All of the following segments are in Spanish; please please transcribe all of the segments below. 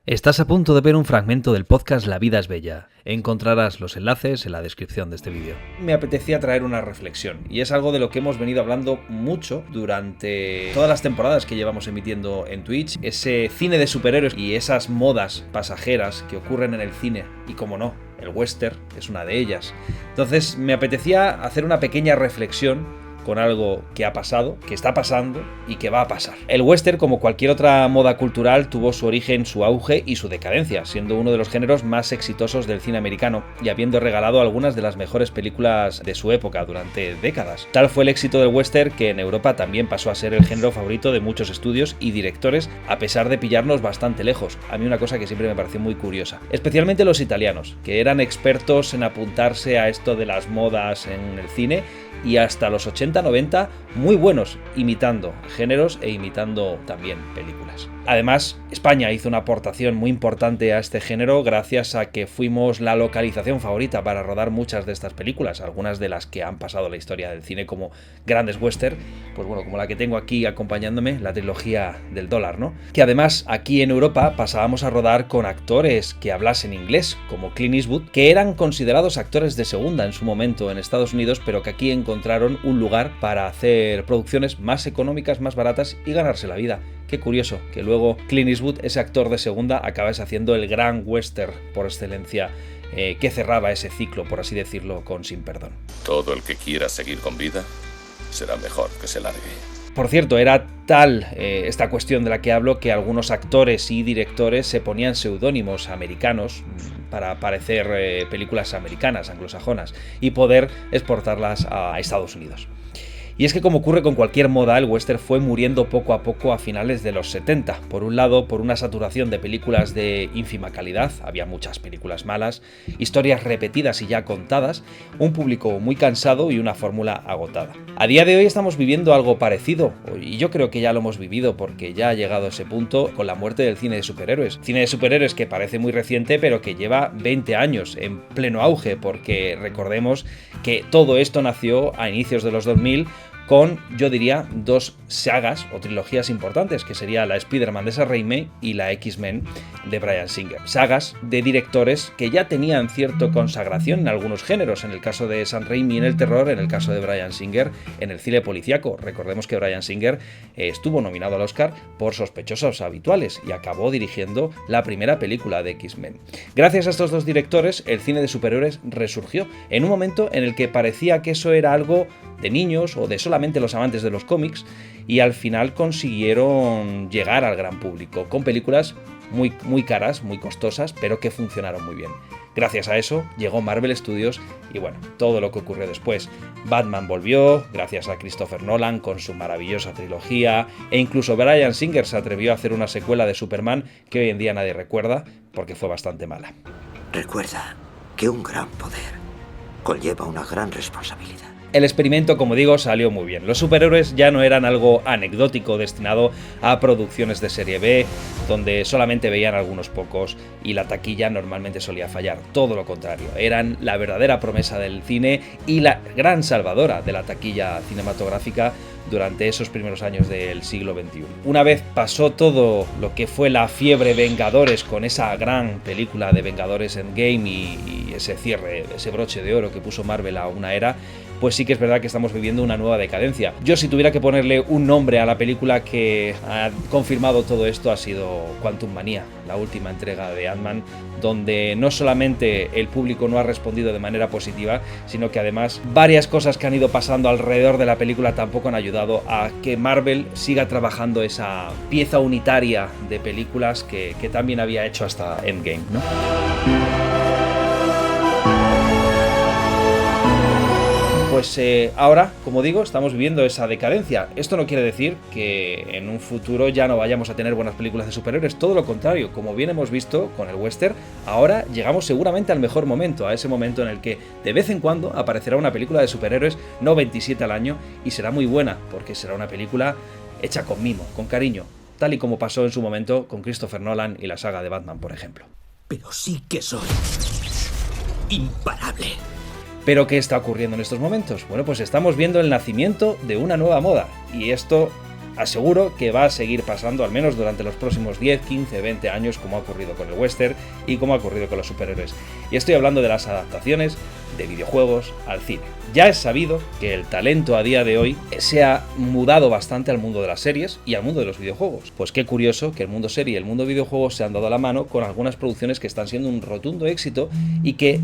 Estás a punto de ver un fragmento del podcast La vida es bella. Encontrarás los enlaces en la descripción de este vídeo. Me apetecía traer una reflexión, y es algo de lo que hemos venido hablando mucho durante todas las temporadas que llevamos emitiendo en Twitch. Ese cine de superhéroes y esas modas pasajeras que ocurren en el cine, y como no, el western es una de ellas. Entonces me apetecía hacer una pequeña reflexión con algo que ha pasado, que está pasando y que va a pasar. El western, como cualquier otra moda cultural, tuvo su origen, su auge y su decadencia, siendo uno de los géneros más exitosos del cine americano y habiendo regalado algunas de las mejores películas de su época durante décadas. Tal fue el éxito del western que en Europa también pasó a ser el género favorito de muchos estudios y directores, a pesar de pillarnos bastante lejos. A mí una cosa que siempre me pareció muy curiosa. Especialmente los italianos, que eran expertos en apuntarse a esto de las modas en el cine, y hasta los 80-90 muy buenos imitando géneros e imitando también películas. Además, España hizo una aportación muy importante a este género gracias a que fuimos la localización favorita para rodar muchas de estas películas, algunas de las que han pasado la historia del cine como grandes western, pues bueno, como la que tengo aquí acompañándome, la trilogía del dólar, ¿no? Que además aquí en Europa pasábamos a rodar con actores que hablasen inglés, como Clint Eastwood, que eran considerados actores de segunda en su momento en Estados Unidos, pero que aquí encontraron un lugar para hacer producciones más económicas, más baratas y ganarse la vida. Qué curioso que luego Clint Eastwood, ese actor de segunda, acabase haciendo el gran western por excelencia que cerraba ese ciclo, por así decirlo, con Sin Perdón. Todo el que quiera seguir con vida será mejor que se largue. Por cierto, era tal esta cuestión de la que hablo que algunos actores y directores se ponían seudónimos americanos para aparecer películas americanas, anglosajonas, y poder exportarlas a Estados Unidos. Y es que, como ocurre con cualquier moda, el western fue muriendo poco a poco a finales de los 70. Por un lado, por una saturación de películas de ínfima calidad, había muchas películas malas, historias repetidas y ya contadas, un público muy cansado y una fórmula agotada. A día de hoy estamos viviendo algo parecido, y yo creo que ya lo hemos vivido porque ya ha llegado a ese punto con la muerte del cine de superhéroes. Cine de superhéroes que parece muy reciente, pero que lleva 20 años en pleno auge, porque recordemos que todo esto nació a inicios de los 2000 con, yo diría, dos sagas o trilogías importantes, que sería la Spider-Man de Sam Raimi y la X-Men de Bryan Singer. Sagas de directores que ya tenían cierta consagración en algunos géneros, en el caso de Sam Raimi en el terror, en el caso de Bryan Singer en el cine policíaco. Recordemos que Bryan Singer estuvo nominado al Oscar por Sospechosos Habituales y acabó dirigiendo la primera película de X-Men. Gracias a estos dos directores, el cine de superhéroes resurgió en un momento en el que parecía que eso era algo de niños o de solamente los amantes de los cómics, y al final consiguieron llegar al gran público con películas muy caras, muy costosas, pero que funcionaron muy bien. Gracias a eso llegó Marvel Studios y bueno, todo lo que ocurrió después. Batman volvió, gracias a Christopher Nolan con su maravillosa trilogía, e incluso Bryan Singer se atrevió a hacer una secuela de Superman que hoy en día nadie recuerda porque fue bastante mala. Recuerda que un gran poder conlleva una gran responsabilidad. El experimento, como digo, salió muy bien. Los superhéroes ya no eran algo anecdótico destinado a producciones de serie B, donde solamente veían algunos pocos y la taquilla normalmente solía fallar. Todo lo contrario, eran la verdadera promesa del cine y la gran salvadora de la taquilla cinematográfica durante esos primeros años del siglo XXI. Una vez pasó todo lo que fue la fiebre Vengadores con esa gran película de Vengadores Endgame y ese cierre, ese broche de oro que puso Marvel a una era, pues sí que es verdad que estamos viviendo una nueva decadencia. Yo, si tuviera que ponerle un nombre a la película que ha confirmado todo esto, ha sido Quantum Manía, la última entrega de Ant-Man, donde no solamente el público no ha respondido de manera positiva, sino que además varias cosas que han ido pasando alrededor de la película tampoco han ayudado a que Marvel siga trabajando esa pieza unitaria de películas que también había hecho hasta Endgame, ¿no? Pues ahora, como digo, estamos viviendo esa decadencia. Esto no quiere decir que en un futuro ya no vayamos a tener buenas películas de superhéroes, todo lo contrario. Como bien hemos visto con el western, ahora llegamos seguramente al mejor momento, a ese momento en el que de vez en cuando aparecerá una película de superhéroes, no 27 al año, y será muy buena, porque será una película hecha con mimo, con cariño, tal y como pasó en su momento con Christopher Nolan y la saga de Batman, por ejemplo. Pero sí que soy imparable. ¿Pero qué está ocurriendo en estos momentos? Bueno, pues estamos viendo el nacimiento de una nueva moda, y esto aseguro que va a seguir pasando al menos durante los próximos 10, 15, 20 años, como ha ocurrido con el western y como ha ocurrido con los superhéroes. Y estoy hablando de las adaptaciones de videojuegos al cine. Ya es sabido que el talento a día de hoy se ha mudado bastante al mundo de las series y al mundo de los videojuegos. Pues qué curioso que el mundo serie y el mundo videojuegos se han dado la mano con algunas producciones que están siendo un rotundo éxito y que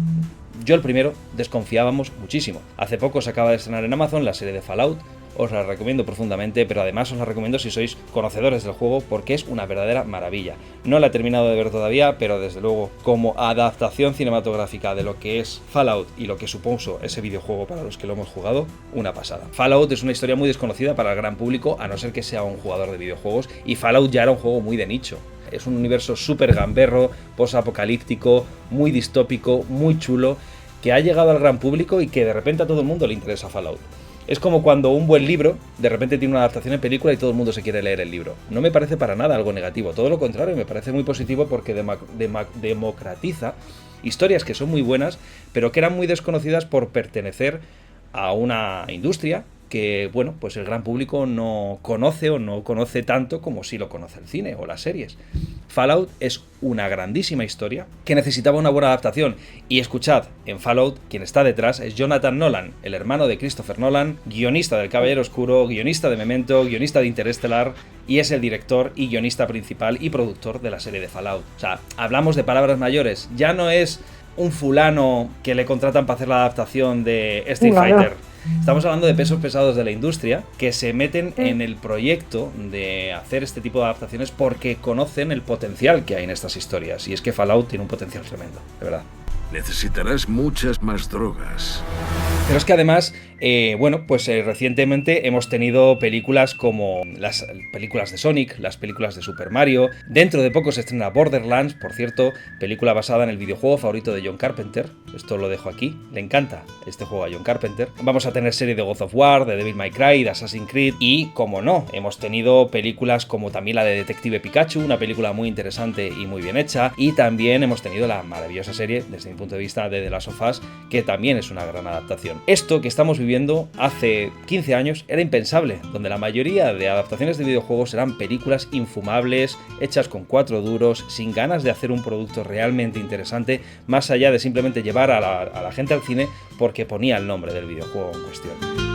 yo el primero desconfiábamos muchísimo. Hace poco se acaba de estrenar en Amazon la serie de Fallout. Os la recomiendo profundamente, pero además os la recomiendo si sois conocedores del juego porque es una verdadera maravilla. No la he terminado de ver todavía, pero desde luego como adaptación cinematográfica de lo que es Fallout y lo que supuso ese videojuego para los que lo hemos jugado, una pasada. Fallout es una historia muy desconocida para el gran público, a no ser que sea un jugador de videojuegos, y Fallout ya era un juego muy de nicho. Es un universo súper gamberro, post-apocalíptico, muy distópico, muy chulo, que ha llegado al gran público y que de repente a todo el mundo le interesa Fallout. Es como cuando un buen libro de repente tiene una adaptación en película y todo el mundo se quiere leer el libro. No me parece para nada algo negativo, todo lo contrario, me parece muy positivo porque democratiza historias que son muy buenas, pero que eran muy desconocidas por pertenecer a una industria que, bueno, pues el gran público no conoce o no conoce tanto como sí lo conoce el cine o las series. Fallout es una grandísima historia que necesitaba una buena adaptación. Y escuchad, en Fallout quien está detrás es Jonathan Nolan, el hermano de Christopher Nolan, guionista del Caballero Oscuro, guionista de Memento, guionista de Interestelar, y es el director y guionista principal y productor de la serie de Fallout. O sea, hablamos de palabras mayores, ya no es un fulano que le contratan para hacer la adaptación de Street Fighter. Estamos hablando de pesos pesados de la industria que se meten en el proyecto de hacer este tipo de adaptaciones porque conocen el potencial que hay en estas historias. Y es que Fallout tiene un potencial tremendo, de verdad. Necesitarás muchas más drogas. Pero es que además, recientemente hemos tenido películas como las películas de Sonic, las películas de Super Mario. Dentro de poco se estrena Borderlands, por cierto, película basada en el videojuego favorito de John Carpenter. Esto lo dejo aquí, le encanta este juego a John Carpenter. Vamos a tener serie de God of War, de Devil May Cry, de Assassin's Creed y, como no, hemos tenido películas como también la de Detective Pikachu, una película muy interesante y muy bien hecha. Y también hemos tenido la maravillosa serie, desde mi punto de vista, de The Last of Us, que también es una gran adaptación. Esto que estamos viviendo hace 15 años era impensable, donde la mayoría de adaptaciones de videojuegos eran películas infumables, hechas con 4 duros, sin ganas de hacer un producto realmente interesante, más allá de simplemente llevar a la gente al cine porque ponía el nombre del videojuego en cuestión.